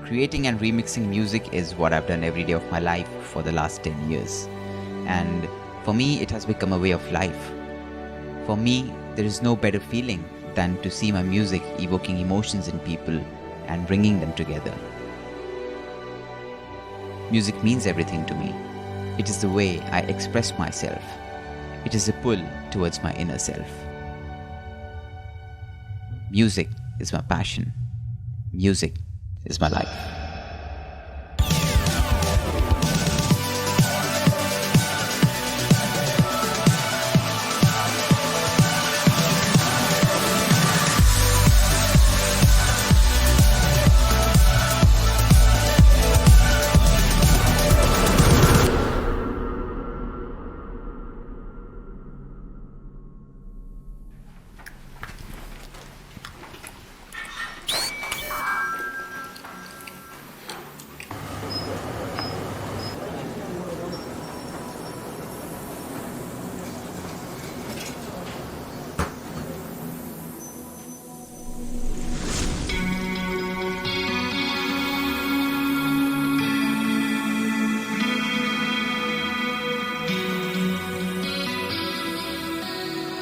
Creating and remixing music is what I've done every day of my life for the last 10 years. And for me, it has become a way of life. For me, there is no better feeling than to see my music evoking emotions in people and bringing them together. Music means everything to me. It is the way I express myself. It is a pull towards my inner self. Music is my passion. Music is my life.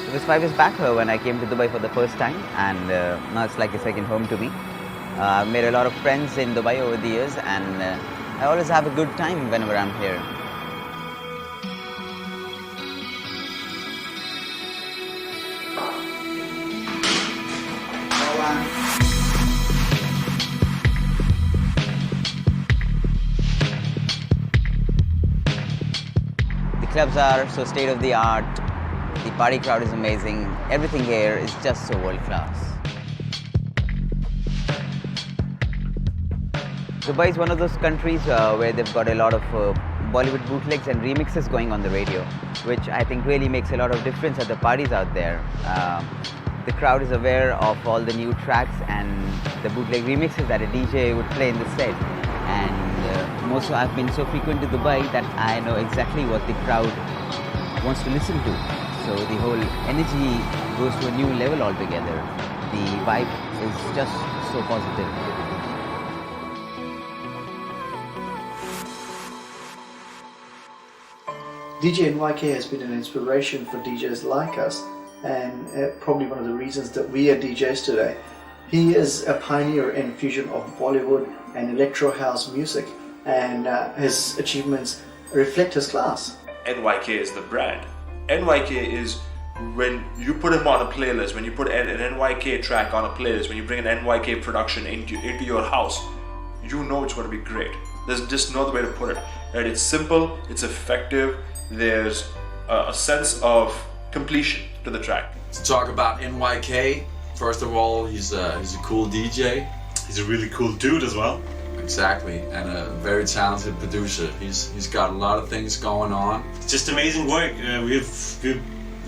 It was 5 years back when I came to Dubai for the first time, and now it's like a second home to me. I've made a lot of friends in Dubai over the years, and I always have a good time whenever I'm here. The clubs are so state of the art. The party crowd is amazing. Everything here is just so world class. Dubai is one of those countries where they've got a lot of Bollywood bootlegs and remixes going on the radio, which I think really makes a lot of difference at the parties out there. The crowd is aware of all the new tracks and the bootleg remixes that a DJ would play in the set. And also I've been so frequent to Dubai that I know exactly what the crowd wants to listen to. So the whole energy goes to a new level altogether. The vibe is just so positive. DJ NYK has been an inspiration for DJs like us, and probably one of the reasons that we are DJs today. He is a pioneer in fusion of Bollywood and electro house music, and his achievements reflect his class. NYK is the brand. NYK is when you put him on a playlist, when you put an NYK track on a playlist, when you bring an NYK production into your house, you know it's going to be great. There's just no other way to put it. Right? It's simple, it's effective, there's a sense of completion to the track. To talk about NYK, first of all, he's a cool DJ. He's a really cool dude as well. Exactly, and a very talented producer. He's got a lot of things going on. It's just amazing work. We've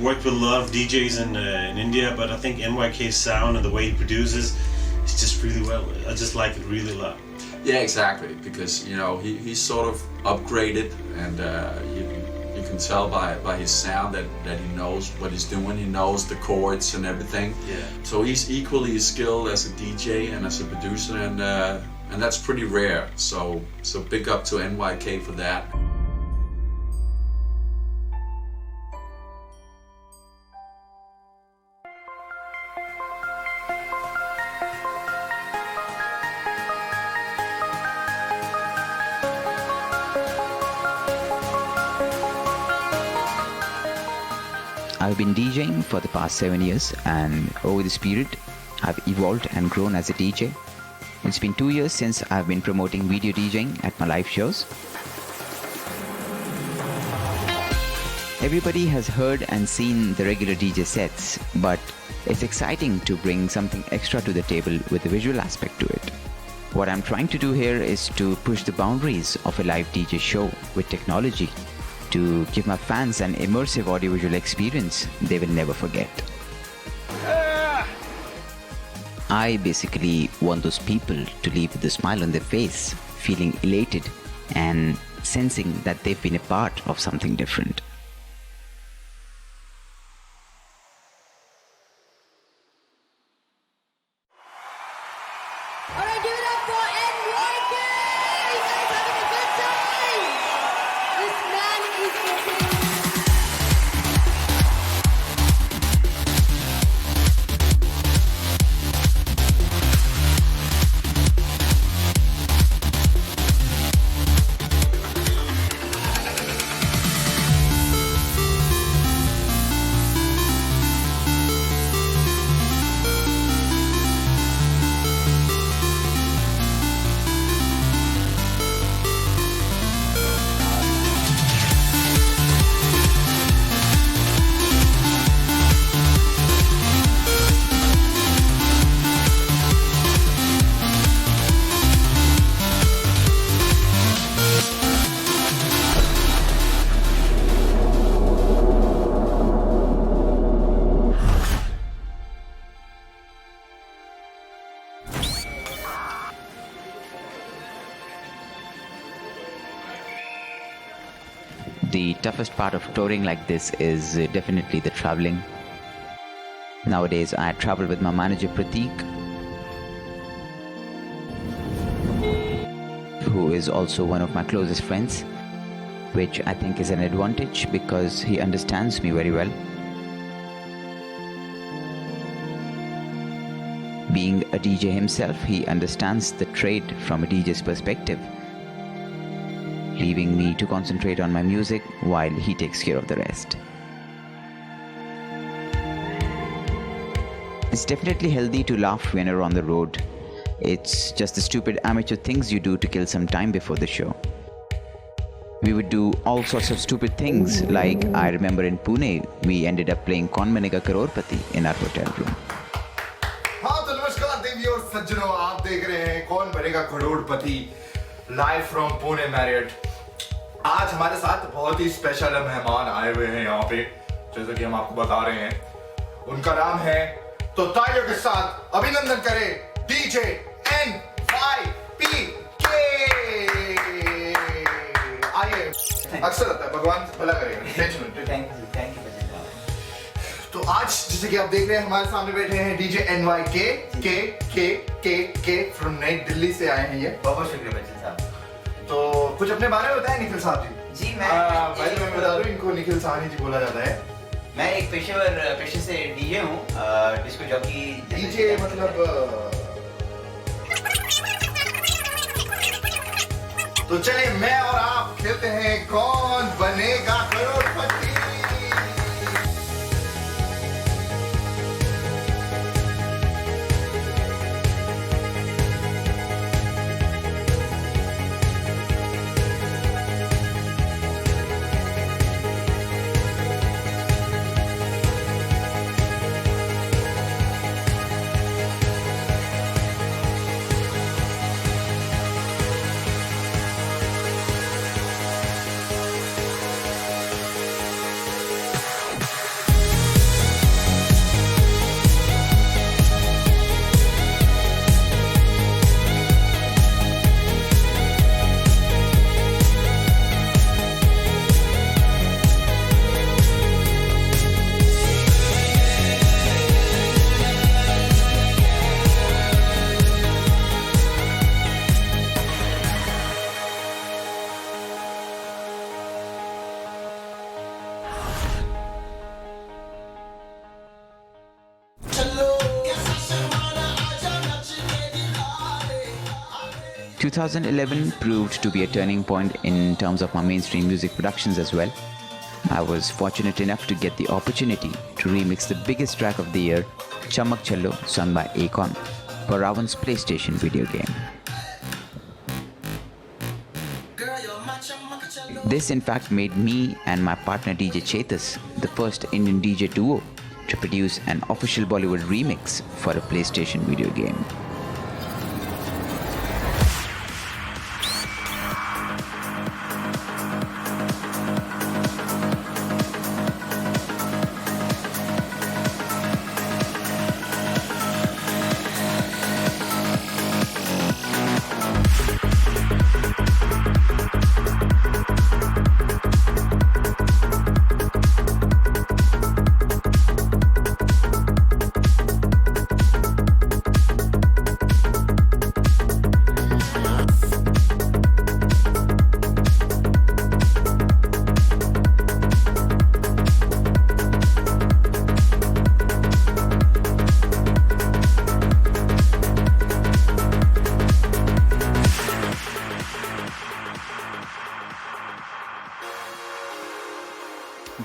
worked with a lot of DJs in India, but I think NYK's sound and the way he produces is just really well. I just like it really a lot. Yeah, exactly, because you know he's sort of upgraded, and you can tell by his sound that he knows what he's doing. He knows the chords and everything. Yeah. So he's equally as skilled as a DJ and as a producer, and that's pretty rare. So big up to NYK for that. I've been DJing for the past 7 years, and over this period, I've evolved and grown as a DJ. It's been 2 years since I've been promoting video DJing at my live shows. Everybody has heard and seen the regular DJ sets, but it's exciting to bring something extra to the table with a visual aspect to it. What I'm trying to do here is to push the boundaries of a live DJ show with technology to give my fans an immersive audiovisual experience they will never forget. I basically want those people to leave with a smile on their face, feeling elated and sensing that they've been a part of something different. Alright, give it up for NYK! The toughest part of touring like this is definitely the traveling. Nowadays, I travel with my manager Prateek, who is also one of my closest friends, which I think is an advantage because he understands me very well. Being a DJ himself, he understands the trade from a DJ's perspective, leaving me to concentrate on my music while he takes care of the rest. It's definitely healthy to laugh when you're on the road. It's just the stupid amateur things you do to kill some time before the show. We would do all sorts of stupid things, like I remember in Pune, we ended up playing Kaun Banega Crorepati in our hotel room. हाँ तो नमस्कार देवी और सज्जनों, आप देख रहे हैं कौन बनेगा करोड़पति लाइव फ्रॉम पुणे मैरियट। आज हमारे साथ बहुत ही स्पेशल मेहमान आए हुए हैं यहाँ पे, जैसा कि हम आपको बता रहे हैं। उनका नाम है, तो तालियों के साथ अभिनंदन करें डीजे NYK। आइए, अक्सर होता है, भगवान भला करेगा। Thank you. तो आज जैसे कि आप देख रहे हैं हमारे सामने बैठे हैं डीजे NYK के फ्रॉम नई दिल्ली से आए हैं ये। बहुत शुक्रिया बच्चन साहब। तो कुछ अपने बारे में बताएं निखिल साहब जी। जी मैं बता दूं, इनको निखिल साहनी जी बोला जाता है। मैं एक पेशे से डीजे हूँ, डिस्को जॉकी। डीजे मतलब तो चलिए मैं और आप खेलते हैं कौन बनेगा करोड़पति। Two 2011 proved to be a turning point in terms of my mainstream music productions as well. I was fortunate enough to get the opportunity to remix the biggest track of the year, Chamak Challo, sung by Akon, for Ravan's PlayStation video game. This in fact made me and my partner DJ Chetas the first Indian DJ duo to produce an official Bollywood remix for a PlayStation video game.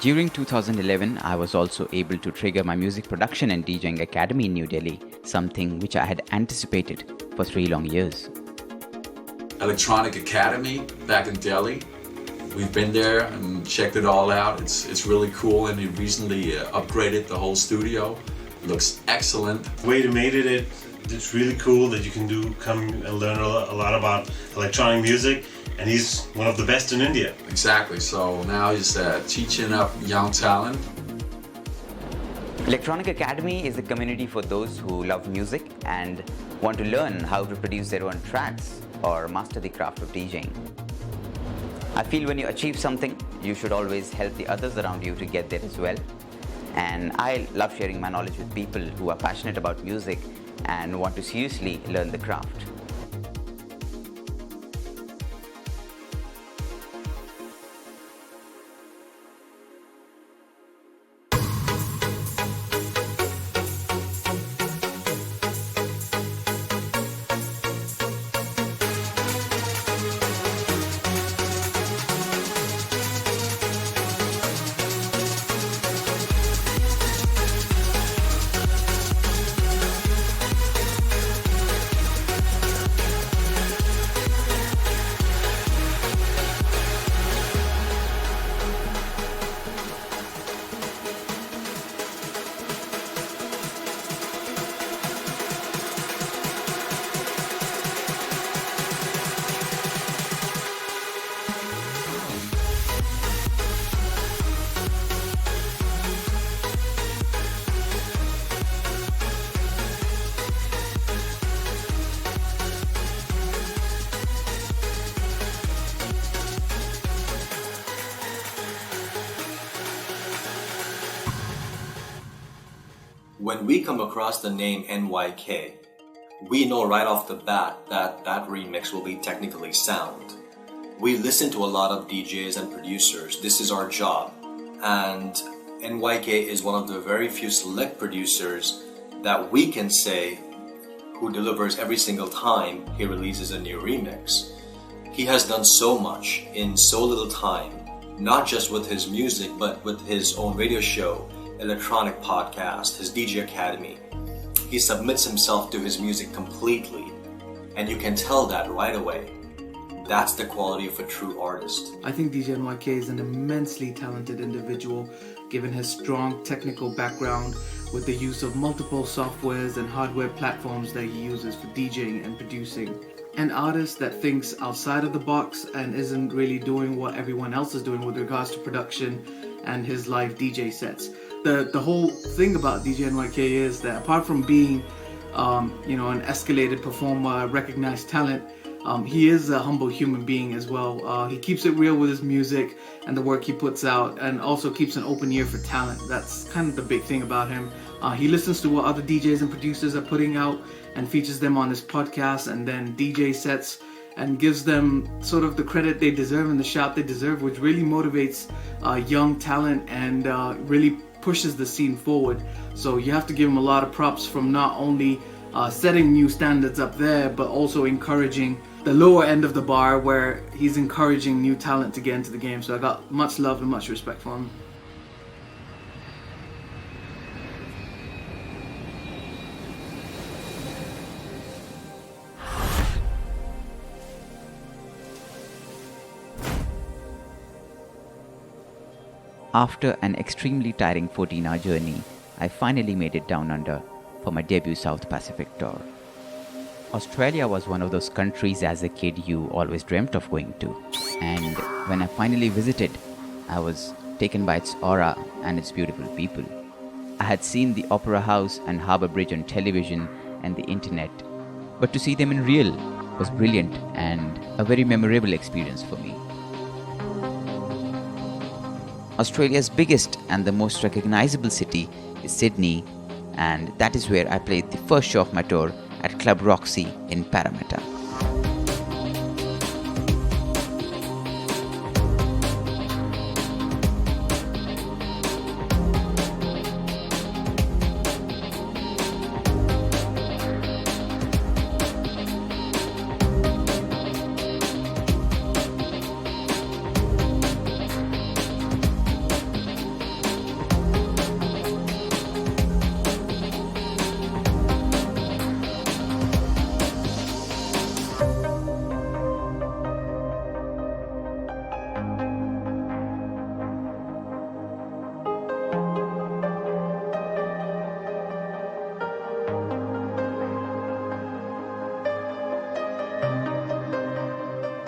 During 2011, I was also able to trigger my music production and DJing academy in New Delhi, something which I had anticipated for 3 long years. Electronic Academy back in Delhi. We've been there and checked it all out. It's really cool, and we recently upgraded the whole studio. Looks excellent. The way they made it's really cool that you can come and learn a lot about electronic music, and he's one of the best in India. Exactly, so now he's teaching up young talent. Electronic Academy is a community for those who love music and want to learn how to produce their own tracks or master the craft of DJing. I feel when you achieve something, you should always help the others around you to get there as well. And I love sharing my knowledge with people who are passionate about music and want to seriously learn the craft. When we come across the name NYK, we know right off the bat that that remix will be technically sound. We listen to a lot of DJs and producers. This is our job. And NYK is one of the very few select producers that we can say who delivers every single time he releases a new remix. He has done so much in so little time, not just with his music, but with his own radio show, electronic podcast, his DJ Academy. He submits himself to his music completely, and you can tell that right away. That's the quality of a true artist. I think DJ NYK is an immensely talented individual, given his strong technical background with the use of multiple softwares and hardware platforms that he uses for DJing and producing. An artist that thinks outside of the box and isn't really doing what everyone else is doing with regards to production and his live DJ sets. The whole thing about DJ NYK is that apart from being an escalated performer, recognized talent, he is a humble human being as well. He keeps it real with his music and the work he puts out, and also keeps an open ear for talent. That's kind of the big thing about him. He listens to what other DJs and producers are putting out and features them on his podcast and then DJ sets and gives them sort of the credit they deserve and the shout they deserve, which really motivates young talent and really pushes the scene forward. So you have to give him a lot of props from not only setting new standards up there, but also encouraging the lower end of the bar where he's encouraging new talent to get into the game. So I got much love and much respect for him. After an extremely tiring 14-hour journey, I finally made it down under for my debut South Pacific tour. Australia was one of those countries as a kid you always dreamt of going to. And when I finally visited, I was taken by its aura and its beautiful people. I had seen the Opera House and Harbour Bridge on television and the internet, but to see them in real was brilliant and a very memorable experience for me. Australia's biggest and the most recognizable city is Sydney, and that is where I played the first show of my tour at Club Roxy in Parramatta.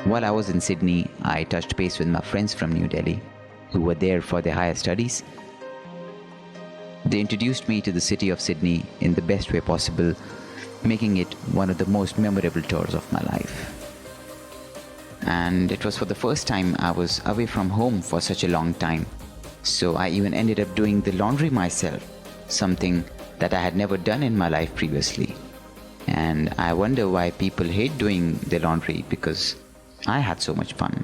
While I was in Sydney, I touched base with my friends from New Delhi, who were there for their higher studies. They introduced me to the city of Sydney in the best way possible, making it one of the most memorable tours of my life. and it was for the first time I was away from home for such a long time. So I even ended up doing the laundry myself, something that I had never done in my life previously. And I wonder why people hate doing the laundry, because I had so much fun.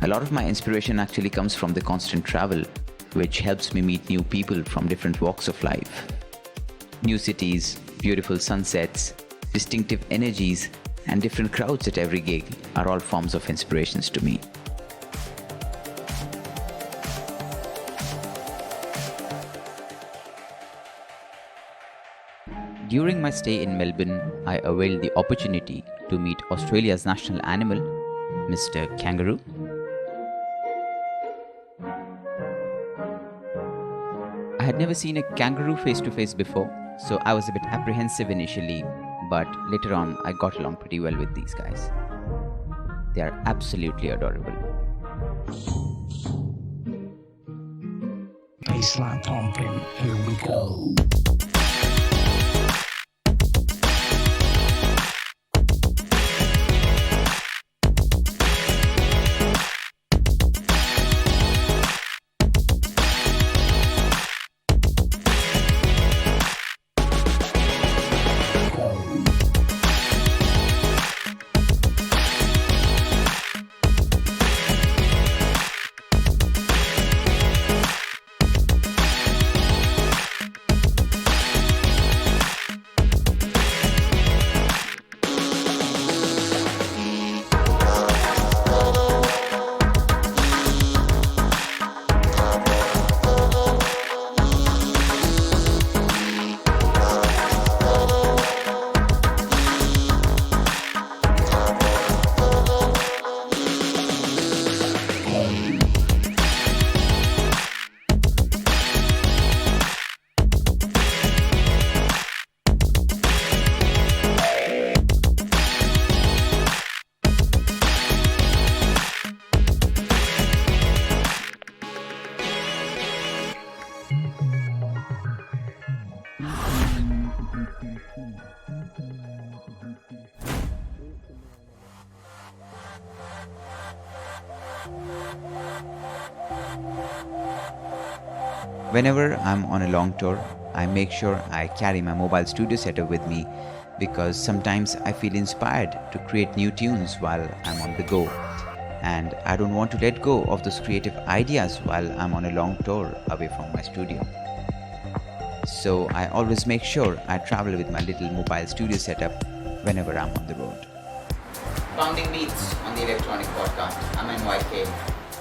A lot of my inspiration actually comes from the constant travel, which helps me meet new people from different walks of life. New cities, beautiful sunsets, distinctive energies, and different crowds at every gig are all forms of inspirations to me. During my stay in Melbourne, I availed the opportunity to meet Australia's national animal, Mr. Kangaroo. I had never seen a kangaroo face to face before, so I was a bit apprehensive initially, but later on I got along pretty well with these guys. They are absolutely adorable. Baseline pumping, here we go. Whenever I'm on a long tour, I make sure I carry my mobile studio setup with me, because sometimes I feel inspired to create new tunes while I'm on the go, and I don't want to let go of those creative ideas while I'm on a long tour away from my studio. So I always make sure I travel with my little mobile studio setup whenever I'm on the road. Pounding Beats on the Electronic Podcast. I'm NYK.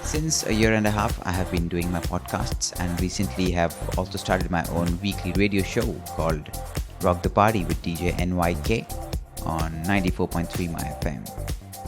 Since a year and a half, I have been doing my podcasts, and recently have also started my own weekly radio show called Rock the Party with DJ NYK on 94.3 My FM.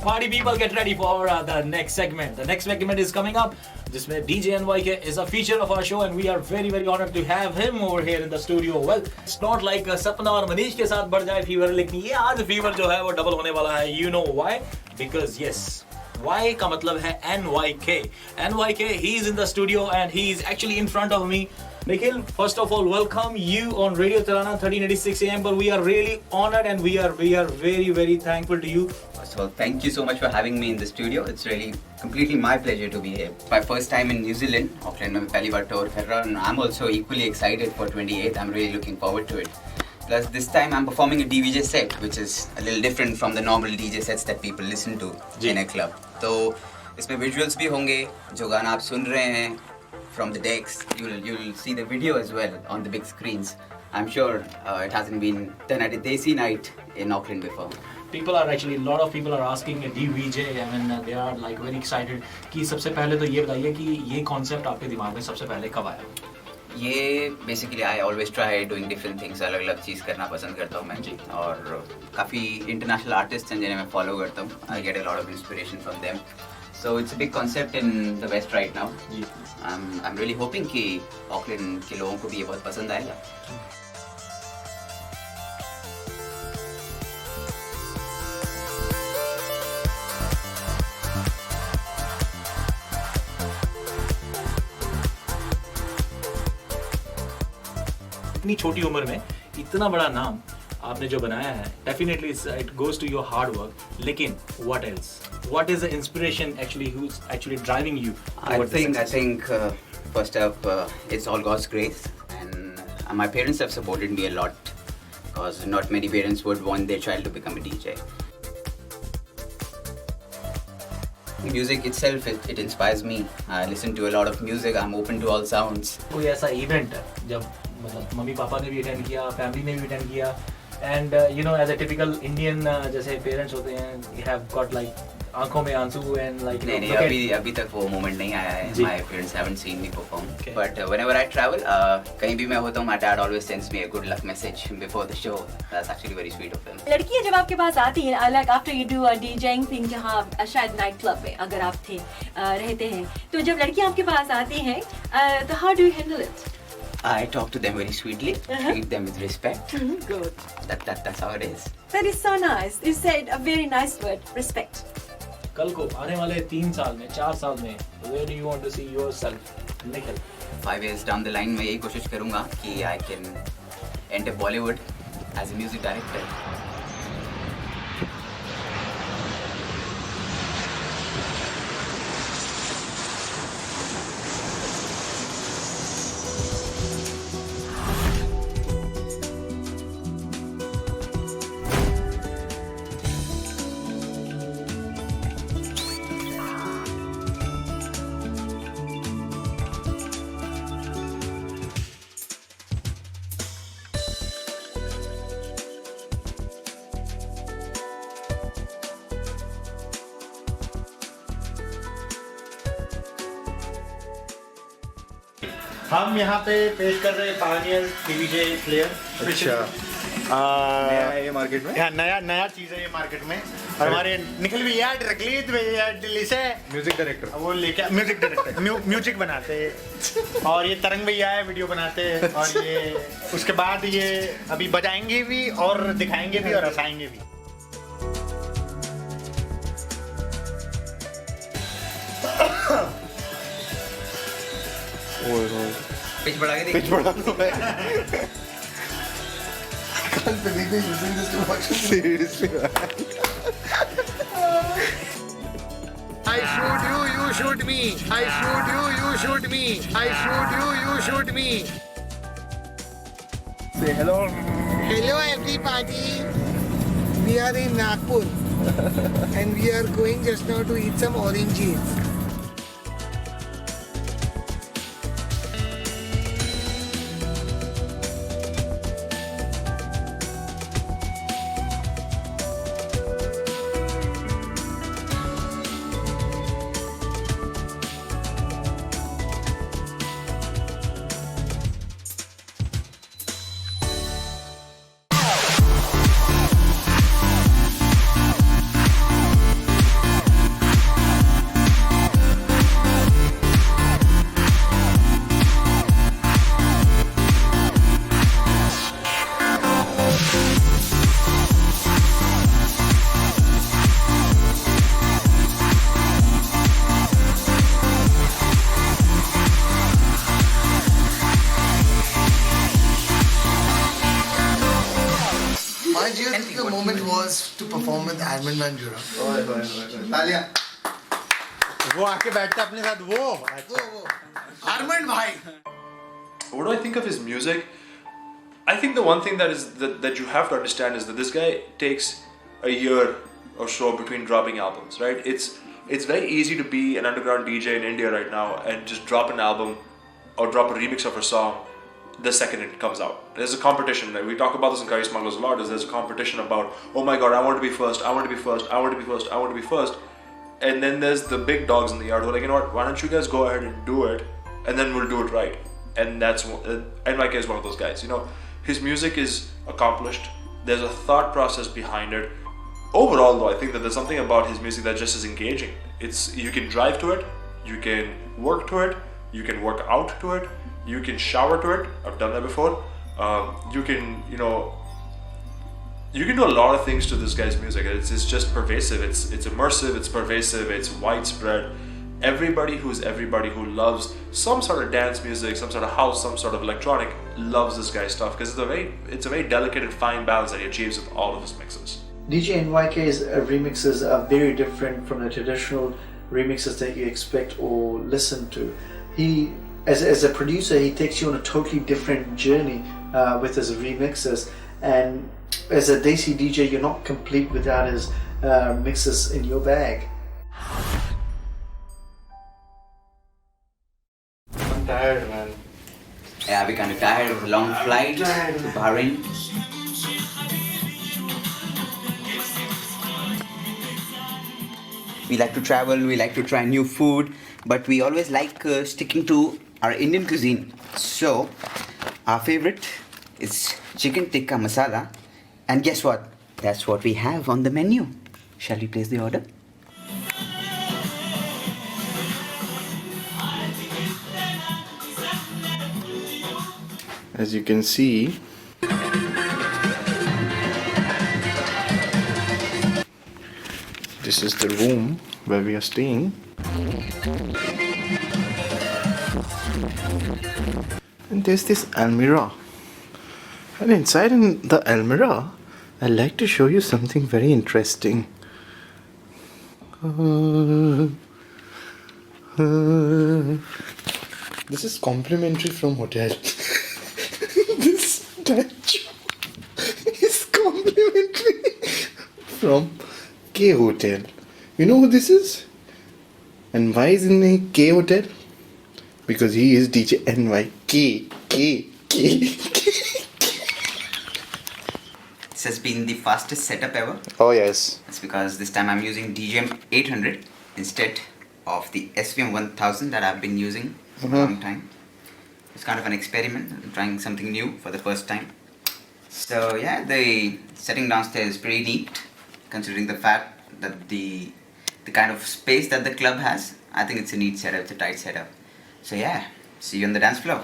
Party people, get ready for the next segment. The next segment is coming up. जिसमें DJ NYK is a feature of our show, and we are very very honored to have him over here in the studio. Well, it's not like सपना और मनीष के साथ बढ़ जाए fever, लेकिन ये आज फीवर जो है वो डबल होने वाला है. You know why? Because yes, Y का मतलब है NYK. NYK, he's in the studio and he's actually in front of me. Nikhil, first of all, welcome you on Radio Tirana 1386 AM. But we are really honored and we are very very thankful to you. First of all, thank you so much for having me in the studio. It's really completely my pleasure to be here. My first time in New Zealand, Auckland में पहली बार tour कर रहा हूँ, and I'm also equally excited for 28th. I'm really looking forward to it. Plus, this time I'm performing a DVJ set, which is a little different from the normal DJ sets that people listen to in a club. तो इसमें visuals भी होंगे, जो गाना आप सुन रहे हैं from the decks, you'll see the video as well on the big screens. I'm sure it hasn't been done at a Desi night in Auckland before. People are actually, a lot of people are asking a DVJ. I mean, they are like very excited. कि सबसे पहले तो ये बताइए कि ये concept आपके दिमाग में सबसे पहले कब आया? ये basically I always try doing different things, अलग अलग चीज़ करना पसंद करता हूँ मैं जी, और काफ़ी इंटरनेशनल आर्टिस्ट हैं जिन्हें मैं फॉलो करता हूँ. I get a lot of inspiration from them. So it's a big concept in the west right now. I am really hoping कि ऑकलैंड के लोगों को भी ये बहुत पसंद आएगा. इतनी छोटी उम्र में इतना बड़ा नाम आपने जो बनाया है, definitely it goes to your hard work. लेकिन what else, what is the inspiration actually, who is actually driving you? I think first up it's all God's grace, and my parents have supported me a lot because not many parents would want their child to become a DJ. Music itself, it inspires me. I listen to a lot of music. I'm open to all sounds. कोई ऐसा event जब मतलब mummy papa ने भी attend किया, family ने भी attend किया, and you know as a typical Indian जैसे पेरेंट्स होते हैं, यू हैव गॉट लाइक आंखों में आंसू एंड लाइक नहीं, अभी तक वो मोमेंट नहीं आया है. My parents haven't seen me perform. But whenever I travel, कहीं भी मैं होता हूँ, my dad always sends me a good luck message before the show. That's actually very sweet of him. लड़कियाँ जब आपके पास आती हैं, like after you do a DJing thing, जहाँ शायद नाइट क्लब में अगर आप थे रहते हैं, तो जब लड़कियाँ आपके पास आती हैं, तो how do you handle it? I talk to them very sweetly, treat them with respect. Good. That's how it is. That is so nice. You said a very nice word, respect. कल को आने वाले 3 साल में, 4 साल में, where do you want to see yourself, Nikhil? 5 years down the line मैं यही कोशिश करूँगा कि I can enter Bollywood as a music director. हम यहाँ पे पेश कर रहे हैं पानियल डीजे प्लेयर. अच्छा, नया है ये मार्केट में. नया चीज़ है ये मार्केट में. और हमारे निखिल भैया, रकलीत भैया दिल्ली से म्यूजिक डायरेक्टर, वो लेके म्यूजिक डायरेक्टर म्यूजिक बनाते हैं. और ये तरंग भैया है, वीडियो बनाते हैं. और ये उसके बाद ये अभी बजाएंगे भी और दिखाएंगे भी और हंसाएंगे भी. पिच बढ़ा के पिच बढ़ा दो. Can't believe you're using this too much. Seriously, man. I shoot you, you shoot me. I shoot you, you shoot me. I shoot you, you shoot me. Say hello. Hello everybody. We are in Nagpur and we are going just now to eat some oranges. The moment was to perform with Armin van Buuren. तालियां. वो आके बैठता अपने साथ. वो Armin bhai. What do I think of his music? I think the one thing that you have to understand is that this guy takes a year or so between dropping albums, right? It's very easy to be an underground DJ in India right now and just drop an album or drop a remix of a song the second it comes out. There's a competition. Like we talk about this in Curry Smugglers a lot. There's a competition about, oh my god, I want to be first, I want to be first, I want to be first, I want to be first. And then there's the big dogs in the yard who are like, you know what, why don't you guys go ahead and do it, and then we'll do it right. and NYK is one of those guys. You know, his music is accomplished. There's a thought process behind it. Overall, though, I think that there's something about his music that just is engaging. You can drive to it, you can work to it, you can work out to it, you can shower to it. I've done that before. You can do a lot of things to this guy's music. It's just pervasive. It's immersive. It's pervasive. It's widespread. Everybody who loves some sort of dance music, some sort of house, some sort of electronic, loves this guy's stuff because it's a very delicate and fine balance that he achieves with all of his mixes. DJ NYK's remixes are very different from the traditional remixes that you expect or listen to. He, as a producer, he takes you on a totally different journey with his remixes, and as a Desi DJ, you're not complete without his mixes in your bag. I'm tired, man. Yeah, we're kind of tired of a long flight to Bahrain. We like to travel, we like to try new food, but we always like sticking to our Indian cuisine. So, our favorite is chicken tikka masala. And guess what? That's what we have on the menu. Shall we place the order? As you can see, this is the room where we are staying. And there's this almirah. And inside in the almirah, I'd like to show you something very interesting. This is complimentary from hotel. This statue is complimentary from K Hotel. You know who this is? And why is in a K Hotel? Because he is DJ NYK. K. This has been the fastest setup ever. Oh yes. It's because this time I'm using DJM 800 instead of the SVM 1000 that I've been using for a long time. It's kind of an experiment. I'm trying something new for the first time. So yeah, the setting downstairs is pretty neat considering the fact that the kind of space that the club has. I think it's a neat setup, it's a tight setup. So yeah, see you on the dance floor.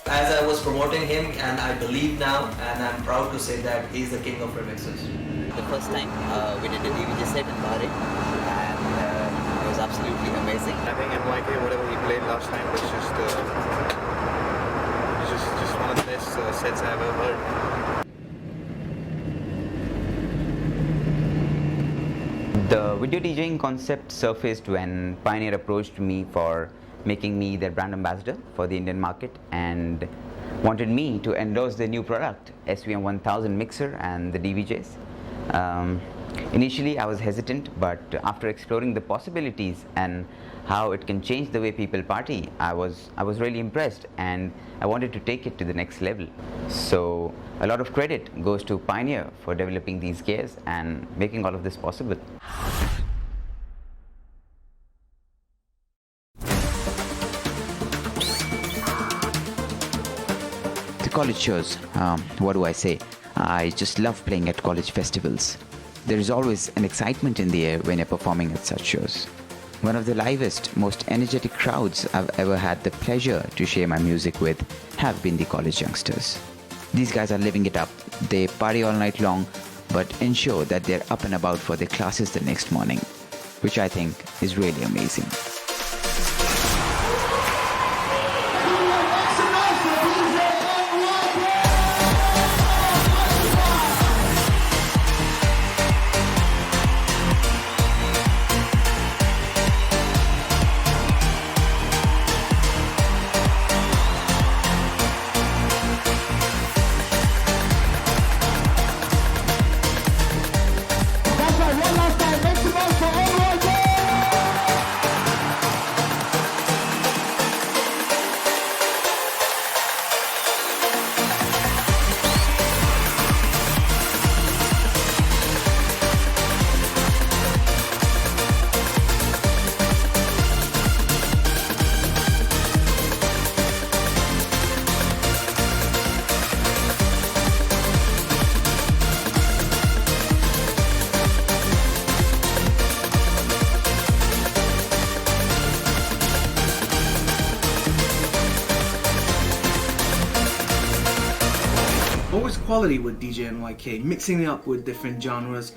As I was promoting him, and I believe now, and I'm proud to say that he's the king of remixes. The first time we did a DVJ set in Bahrain, and it was absolutely amazing. I think NYK, whatever he played last time, was just one of the best sets I've ever heard. The video DJing concept surfaced when Pioneer approached me for making me their brand ambassador for the Indian market and wanted me to endorse their new product, SVM 1000 mixer and the DVJs. Initially I was hesitant, but after exploring the possibilities and how it can change the way people party, I was really impressed and I wanted to take it to the next level. So a lot of credit goes to Pioneer for developing these gears and making all of this possible. College shows, what do I say? I just love playing at college festivals. There is always an excitement in the air when you're performing at such shows. One of the livest, most energetic crowds I've ever had the pleasure to share my music with have been the college youngsters. These guys are living it up. They party all night long, but ensure that they're up and about for their classes the next morning, which I think is really amazing. quality with DJ NYK, mixing it up with different genres,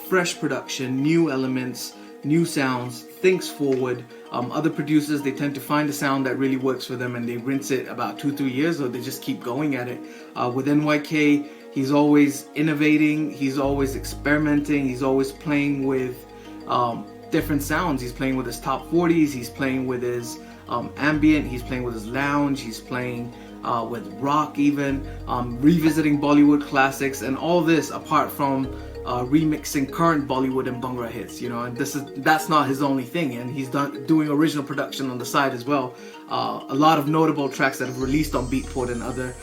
fresh production, new elements, new sounds, thinks forward. Other producers, they tend to find a sound that really works for them and they rinse it about 2-3 years, or they just keep going at it. With NYK, he's always innovating, he's always experimenting, he's always playing with different sounds. He's playing with his top 40s, he's playing with his ambient, he's playing with his lounge, he's playing with rock even, revisiting Bollywood classics, and all this apart from remixing current Bollywood and Bhangra hits, you know. And that's not his only thing, and he's doing original production on the side as well. A lot of notable tracks that have released on Beatport and other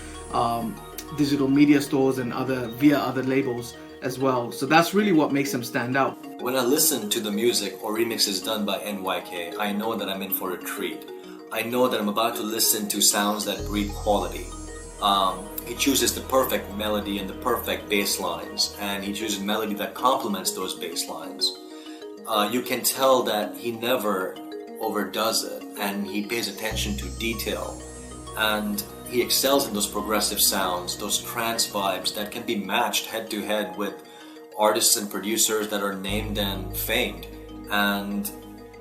digital media stores and via other labels as well. So that's really what makes him stand out. When I listen to the music or remixes done by NYK, I know that I'm in for a treat. I know that I'm about to listen to sounds that breed quality. He chooses the perfect melody and the perfect bass lines, and he chooses melody that complements those bass lines. You can tell that he never overdoes it, and he pays attention to detail, and he excels in those progressive sounds, those trance vibes that can be matched head to head with artists and producers that are named and famed. And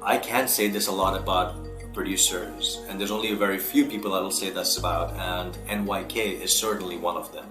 I can't say this a lot about producers, and there's only a very few people I will say this about, and NYK is certainly one of them.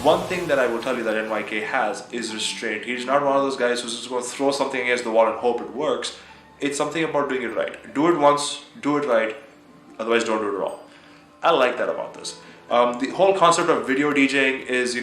One thing that I will tell you that NYK has is restraint. He's not one of those guys who's just going to throw something against the wall and hope it works. It's something about doing it right. Do it once, do it right, otherwise don't do it at all. I like that about this. The whole concept of video DJing is,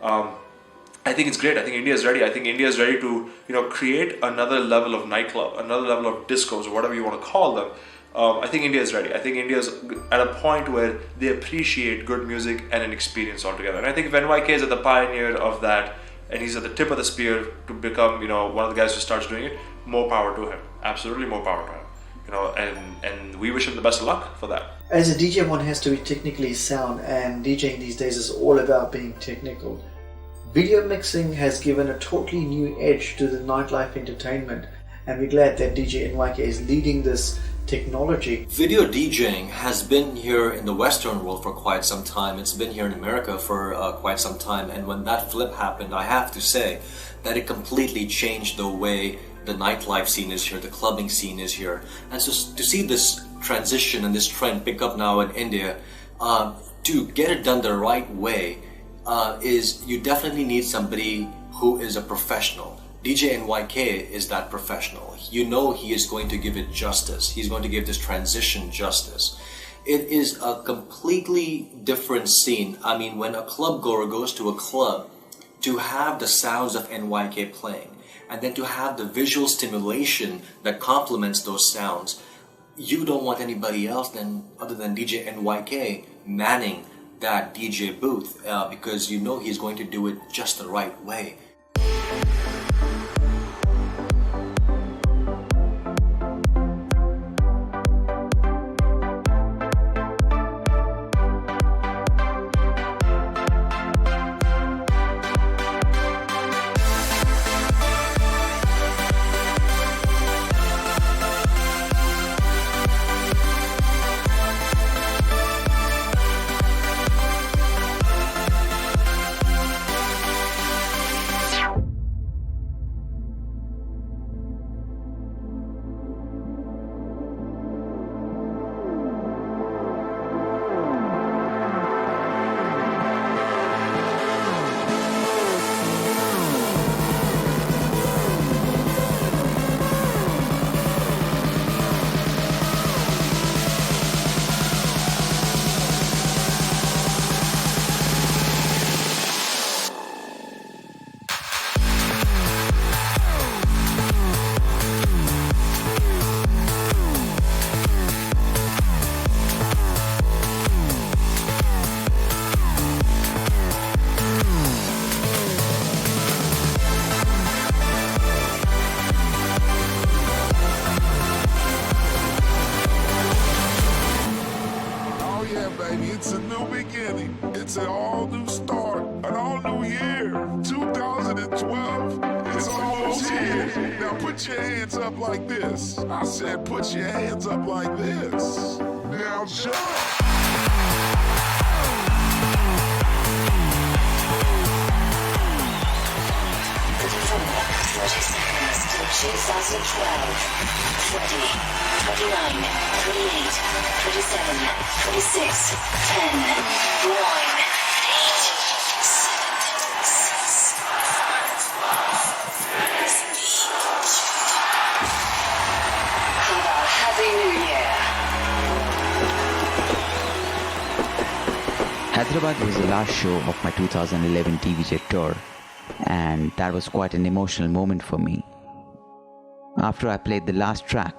I think it's great. I think India is ready. I think India is ready to, create another level of nightclub, another level of discos, or whatever you want to call them. I think India is ready. I think India is at a point where they appreciate good music and an experience altogether. And I think if NYK is at the pioneer of that, and he's at the tip of the spear to become, one of the guys who starts doing it, more power to him. Absolutely more power to him. And we wish him the best of luck for that. As a DJ, one has to be technically sound, and DJing these days is all about being technical. Video mixing has given a totally new edge to the nightlife entertainment, and we're glad that DJ NYK is leading this technology. Video DJing has been here in the Western world for quite some time. It's been here in America for quite some time, and when that flip happened, I have to say that it completely changed the way the nightlife scene is here, the clubbing scene is here. And so to see this transition and this trend pick up now in India, to get it done the right way, is you definitely need somebody who is a professional. DJ NYK is that professional. He is going to give it justice. He's going to give this transition justice. It is a completely different scene. I mean, when a club goer goes to a club, to have the sounds of NYK playing, and then to have the visual stimulation that complements those sounds, you don't want anybody else other than DJ NYK manning that DJ booth because you know he's going to do it just the right way. It's a new beginning. It's an all new start, an all new year. 2012. It's almost here. Now put your hands up like this. I said put your hands up like this. Now jump. Till 2012, 30, 29, 28, 27, 26, 10, 9, 8, 6, 5, have a happy new year. Hyderabad was the last show of my 2011 TVJ tour, and that was quite an emotional moment for me. After I played the last track,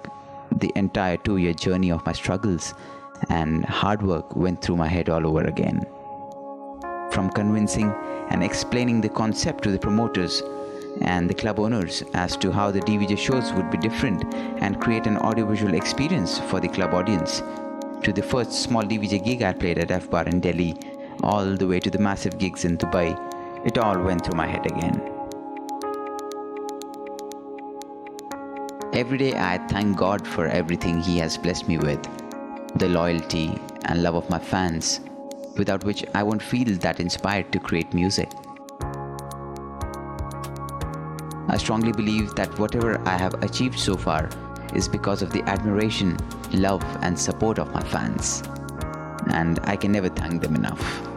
the entire 2-year journey of my struggles and hard work went through my head all over again. From convincing and explaining the concept to the promoters and the club owners as to how the DVJ shows would be different and create an audiovisual experience for the club audience, to the first small DVJ gig I played at F Bar in Delhi, all the way to the massive gigs in Dubai, it all went through my head again. Every day I thank God for everything He has blessed me with, the loyalty and love of my fans, without which I won't feel that inspired to create music. I strongly believe that whatever I have achieved so far is because of the admiration, love and support of my fans, and I can never thank them enough.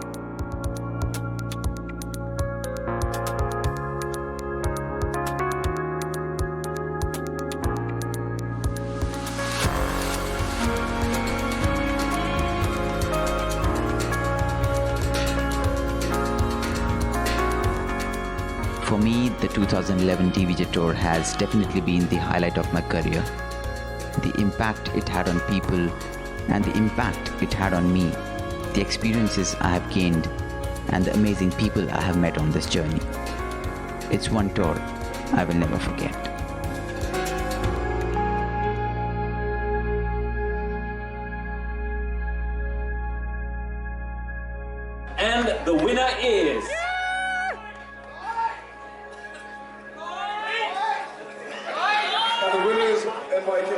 For me, the 2011 TVJ tour has definitely been the highlight of my career. The impact it had on people and the impact it had on me, the experiences I have gained and the amazing people I have met on this journey. It's one tour I will never forget. And the winner is... The winner is NYK.